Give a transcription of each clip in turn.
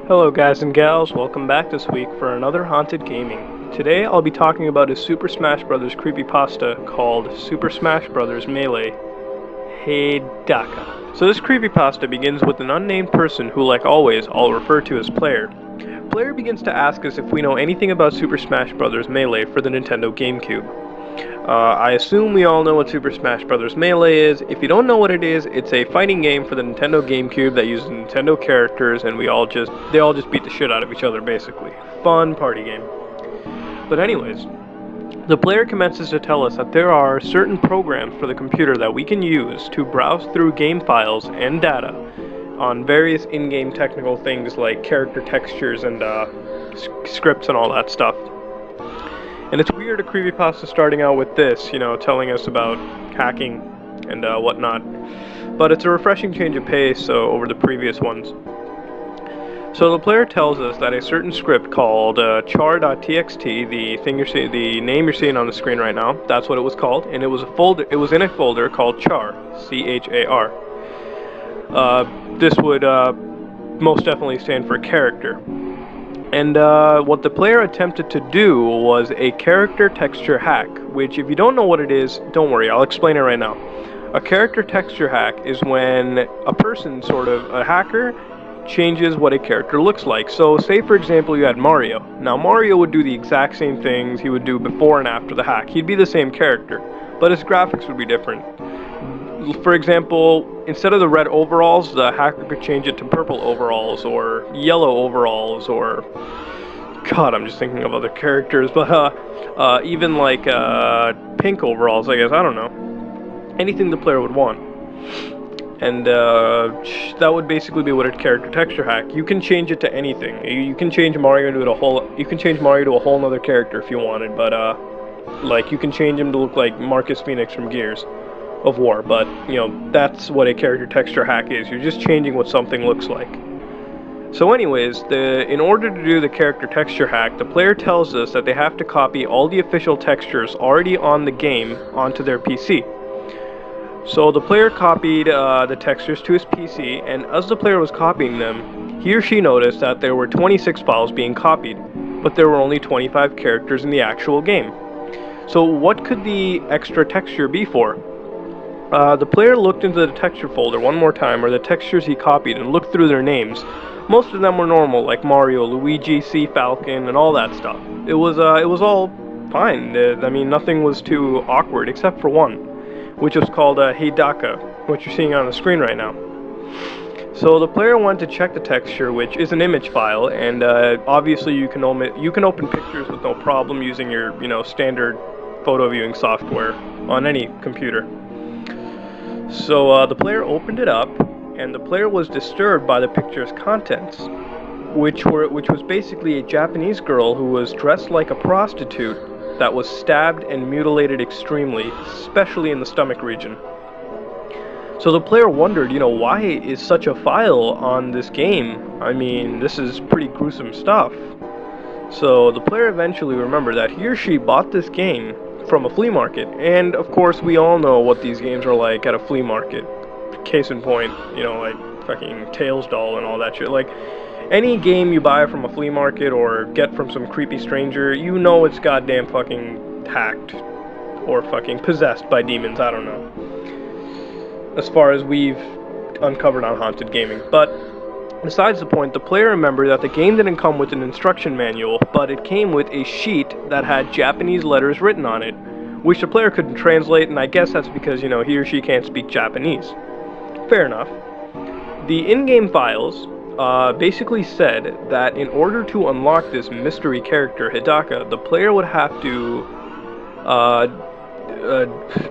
Hello guys and gals, welcome back this week for another Haunted Gaming. Today I'll be talking about a Super Smash Bros creepypasta called Super Smash Bros Melee Hhidaka. So this creepypasta begins with an unnamed person who, like always, I'll refer to as Player. Player begins to ask us if we know anything about Super Smash Bros Melee for the Nintendo GameCube. I assume we all know what Super Smash Bros. Melee is. If you don't know what it is, it's a fighting game for the Nintendo GameCube that uses Nintendo characters, and they all just beat the shit out of each other, basically. Fun party game. But anyways, the player commences to tell us that there are certain programs for the computer that we can use to browse through game files and data on various in-game technical things like character textures and scripts and all that stuff. And it's weird a creepypasta starting out with this, telling us about hacking and whatnot. But it's a refreshing change of pace over the previous ones. So the player tells us that a certain script called char.txt, the name you're seeing on the screen right now, that's what it was called, and it was in a folder called char, C-H-A-R. This would most definitely stand for character. And what the player attempted to do was a character texture hack, which if you don't know what it is, don't worry, I'll explain it right now. A character texture hack is when a person, a hacker, changes what a character looks like. So say for example you had Mario. Now Mario would do the exact same things he would do before and after the hack. He'd be the same character, but his graphics would be different. For example, instead of the red overalls, the hacker could change it to purple overalls or yellow overalls or... God, I'm just thinking of other characters, but even like pink overalls, I guess, I don't know. Anything the player would want. And that would basically be what a character texture hack. You can change it to anything. You can change Mario to a whole nother character if you wanted, but like you can change him to look like Marcus Phoenix from Gears of War, but that's what a character texture hack is. You're just changing what something looks like. So anyways, in order to do the character texture hack, the player tells us that they have to copy all the official textures already on the game onto their PC. So the player copied the textures to his PC, and as the player was copying them, he or she noticed that there were 26 files being copied, but there were only 25 characters in the actual game. So what could the extra texture be for? The player looked into the texture folder one more time, or the textures he copied, and looked through their names. Most of them were normal, like Mario, Luigi, Sea Falcon, and all that stuff. It was all fine. I mean, nothing was too awkward, except for one, which was called Hhidaka, which you're seeing on the screen right now. So the player went to check the texture, which is an image file, and obviously you can open pictures with no problem using your standard photo viewing software on any computer. So the player opened it up, and the player was disturbed by the picture's contents, which was basically a Japanese girl who was dressed like a prostitute that was stabbed and mutilated extremely, especially in the stomach region. So the player wondered, why is such a file on this game? I mean, this is pretty gruesome stuff. So the player eventually remembered that he or she bought this game from a flea market, and of course we all know what these games are like at a flea market. Case in point, like fucking Tails doll and all that shit. Like any game you buy from a flea market or get from some creepy stranger, it's goddamn fucking hacked or fucking possessed by demons. I don't know, as far as we've uncovered on Haunted Gaming. But besides the point, the player remembered that the game didn't come with an instruction manual, but it came with a sheet that had Japanese letters written on it, which the player couldn't translate, and I guess that's because, he or she can't speak Japanese. Fair enough. The in-game files basically said that in order to unlock this mystery character, Hhidaka, the player would have to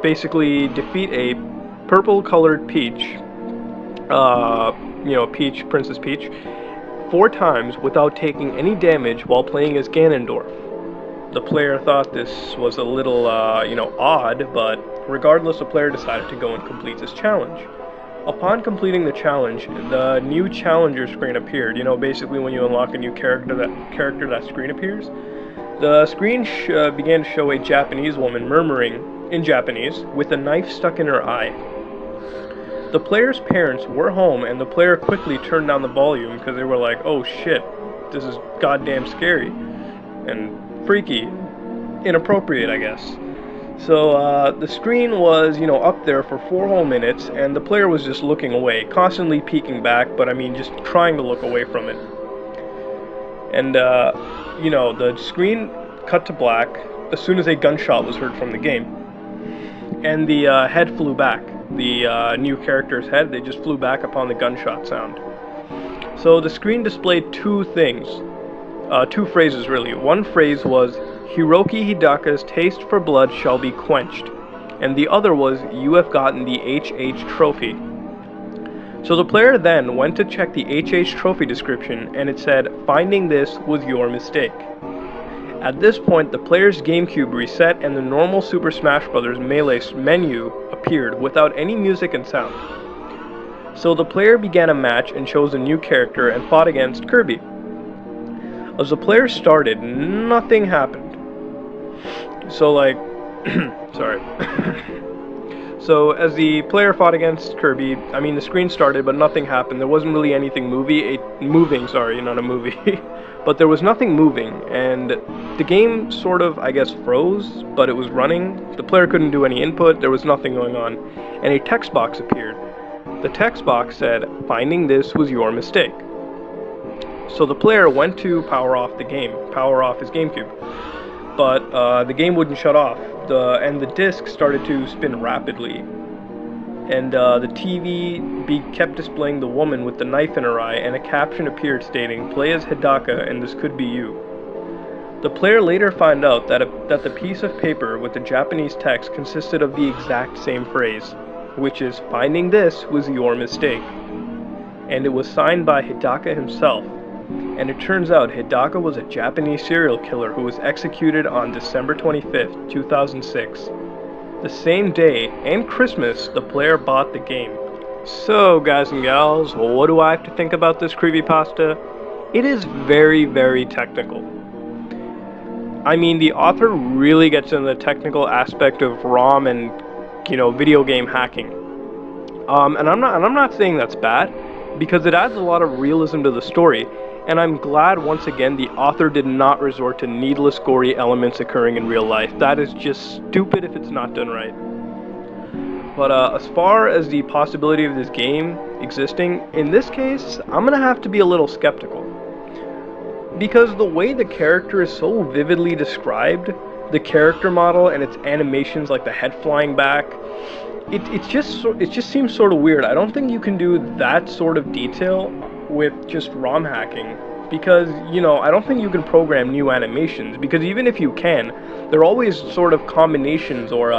basically defeat a purple-colored Peach, Princess Peach, 4 times without taking any damage while playing as Ganondorf. The player thought this was a little, odd, but regardless, the player decided to go and complete this challenge. Upon completing the challenge, the new challenger screen appeared. Basically when you unlock a new character, that screen appears. The screen began to show a Japanese woman murmuring in Japanese with a knife stuck in her eye. The player's parents were home, and the player quickly turned down the volume because they were like, oh shit, this is goddamn scary and freaky, inappropriate, I guess. So the screen was, up there for 4 whole minutes, and the player was just looking away, constantly peeking back, but I mean, just trying to look away from it. And, the screen cut to black as soon as a gunshot was heard from the game. And the head flew back. The new character's head, they just flew back upon the gunshot sound. So the screen displayed two things. Two phrases, really. One phrase was, Hhidaka's taste for blood shall be quenched. And the other was, you have gotten the HH trophy. So the player then went to check the HH trophy description, and it said, finding this was your mistake. At this point, the player's GameCube reset, and the normal Super Smash Bros. Melee menu appeared without any music and sound. So the player began a match and chose a new character and fought against Kirby. As the player started, nothing happened. So sorry. So as the player fought against Kirby, the screen started, but nothing happened. There wasn't really anything moving, not a movie. But there was nothing moving, and the game sort of, I guess, froze, but it was running. The player couldn't do any input, there was nothing going on, and a text box appeared. The text box said, finding this was your mistake. So the player went to power off his GameCube. But the game wouldn't shut off, and the disc started to spin rapidly. And the TV kept displaying the woman with the knife in her eye, and a caption appeared stating, play as Hhidaka and this could be you. The player later found out that the piece of paper with the Japanese text consisted of the exact same phrase, which is, finding this was your mistake. And it was signed by Hhidaka himself. And it turns out Hhidaka was a Japanese serial killer who was executed on December 25th, 2006. The same day, and Christmas, the player bought the game. So, guys and gals, what do I have to think about this creepypasta? It is very, very technical. The author really gets into the technical aspect of ROM and, video game hacking. And I'm not saying that's bad, because it adds a lot of realism to the story. And I'm glad, once again, the author did not resort to needless gory elements occurring in real life. That is just stupid if it's not done right. But as far as the possibility of this game existing, in this case, I'm gonna have to be a little skeptical. Because the way the character is so vividly described, the character model and its animations like the head flying back, it just seems sort of weird. I don't think you can do that sort of detail with just ROM hacking, because I don't think you can program new animations, because even if you can, they're always sort of combinations or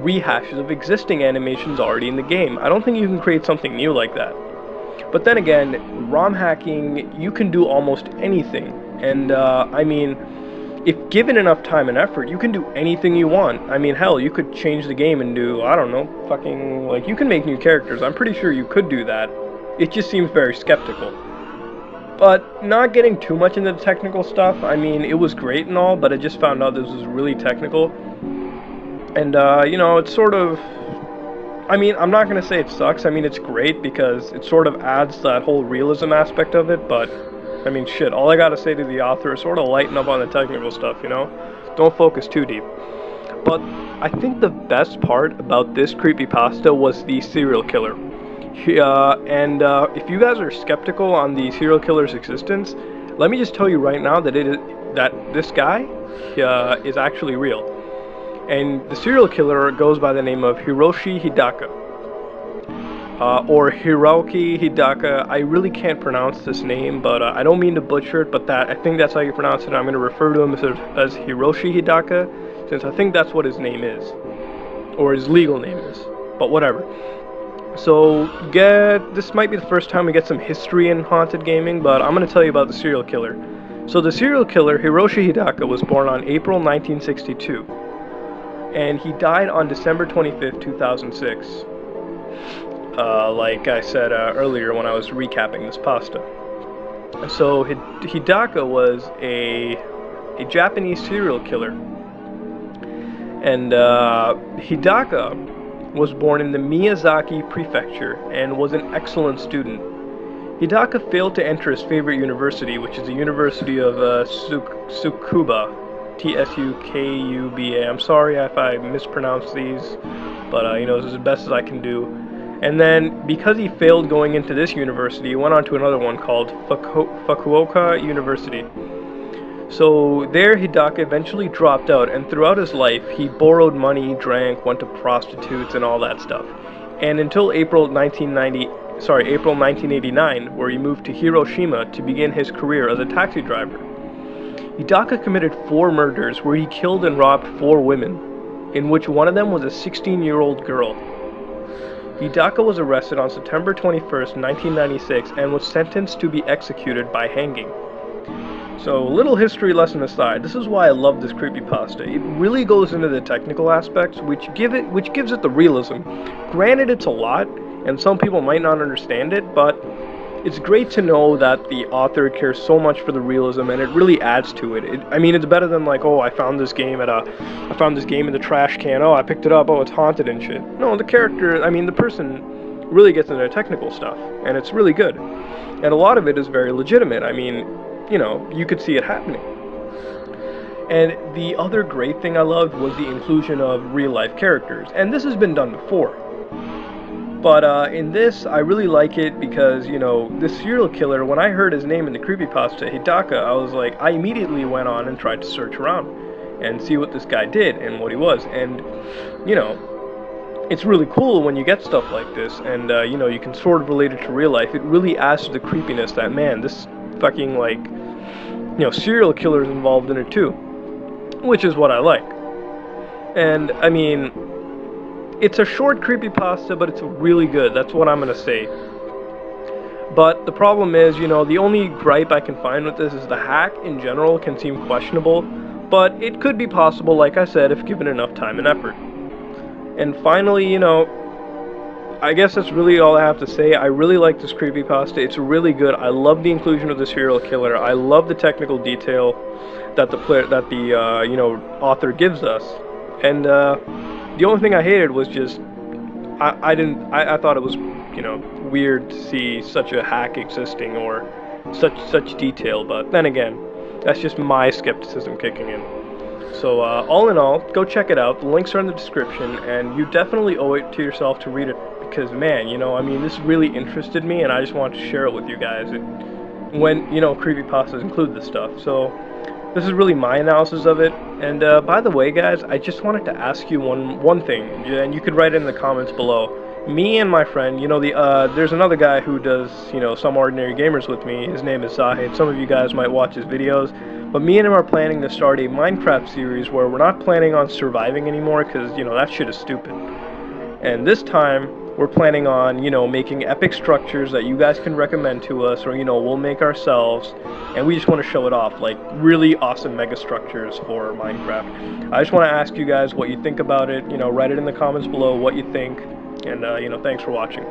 rehashes of existing animations already in the game. I don't think you can create something new like that. But then again, ROM hacking, you can do almost anything, and if given enough time and effort, you can do anything you want. Hell, you could change the game and do, I don't know, you can make new characters. I'm pretty sure you could do that. It just seems very skeptical. But not getting too much into the technical stuff, it was great and all, but I just found out this was really technical. And, it's sort of, I'm not going to say it sucks. It's great because it sort of adds that whole realism aspect of it, but, shit, all I gotta say to the author is sort of lighten up on the technical stuff, Don't focus too deep. But I think the best part about this creepypasta was the serial killer. If you guys are skeptical on the serial killer's existence, let me just tell you right now that this guy is actually real. And the serial killer goes by the name of Hiroshi Hhidaka. Or Hiroki Hhidaka. I really can't pronounce this name, but I don't mean to butcher it, but I think that's how you pronounce it. I'm going to refer to him as Hiroshi Hhidaka, since I think that's what his name is. Or his legal name is. But whatever. So, this might be the first time we get some history in haunted gaming, but I'm going to tell you about the serial killer. So the serial killer, Hiroshi Hhidaka, was born on April 1962. And he died on December 25th, 2006. Like I said earlier when I was recapping this pasta. So Hhidaka was a Japanese serial killer. And Hhidaka, was born in the Miyazaki Prefecture and was an excellent student. Hidaka failed to enter his favorite university, which is the University of Tsukuba, Tsukuba. I'm sorry if I mispronounce these, but this is the best as I can do. And then, because he failed going into this university, he went on to another one called Fukuoka University. So there, Hidaka eventually dropped out, and throughout his life, he borrowed money, drank, went to prostitutes, and all that stuff. And until April 1989, where he moved to Hiroshima to begin his career as a taxi driver. Hidaka committed 4 murders where he killed and robbed 4 women, in which one of them was a 16-year-old girl. Hidaka was arrested on September 21st, 1996, and was sentenced to be executed by hanging. So, little history lesson aside, this is why I love this creepypasta. It really goes into the technical aspects, which gives it the realism. Granted, it's a lot, and some people might not understand it, but it's great to know that the author cares so much for the realism, and it really adds to it. It's better than like, oh, I found this game in the trash can. Oh, I picked it up. Oh, it's haunted and shit. No, the person really gets into technical stuff, and it's really good. And a lot of it is very legitimate. You could see it happening. And the other great thing I loved was the inclusion of real-life characters, and this has been done before. But in this, I really like it because, this serial killer, when I heard his name in the creepypasta, Hhidaka, I immediately went on and tried to search around and see what this guy did and what he was. And, it's really cool when you get stuff like this and, you can sort of relate it to real life. It really adds to the creepiness that, man, this fucking, serial killer is involved in it too. Which is what I like. And, it's a short creepypasta, but it's really good. That's what I'm going to say. But the problem is, the only gripe I can find with this is the hack in general can seem questionable, but it could be possible, like I said, if given enough time and effort. And finally, I guess that's really all I have to say. I really like this creepypasta. It's really good. I love the inclusion of the serial killer. I love the technical detail that the author gives us. And the only thing I hated was just I thought it was weird to see such a hack existing or such detail. But then again, that's just my skepticism kicking in. So all in all, go check it out. The links are in the description, and you definitely owe it to yourself to read it because, man, this really interested me, and I just wanted to share it with you guys. When creepypastas include this stuff, so this is really my analysis of it. And by the way, guys, I just wanted to ask you one thing, and you could write it in the comments below. Me and my friend, there's another guy who does, Some Ordinary Gamers with me. His name is Zahid. Some of you guys might watch his videos. But me and him are planning to start a Minecraft series where we're not planning on surviving anymore because, that shit is stupid. And this time, we're planning on, making epic structures that you guys can recommend to us, or, we'll make ourselves, and we just want to show it off, like really awesome mega structures for Minecraft. I just want to ask you guys what you think about it, write it in the comments below what you think, and, thanks for watching.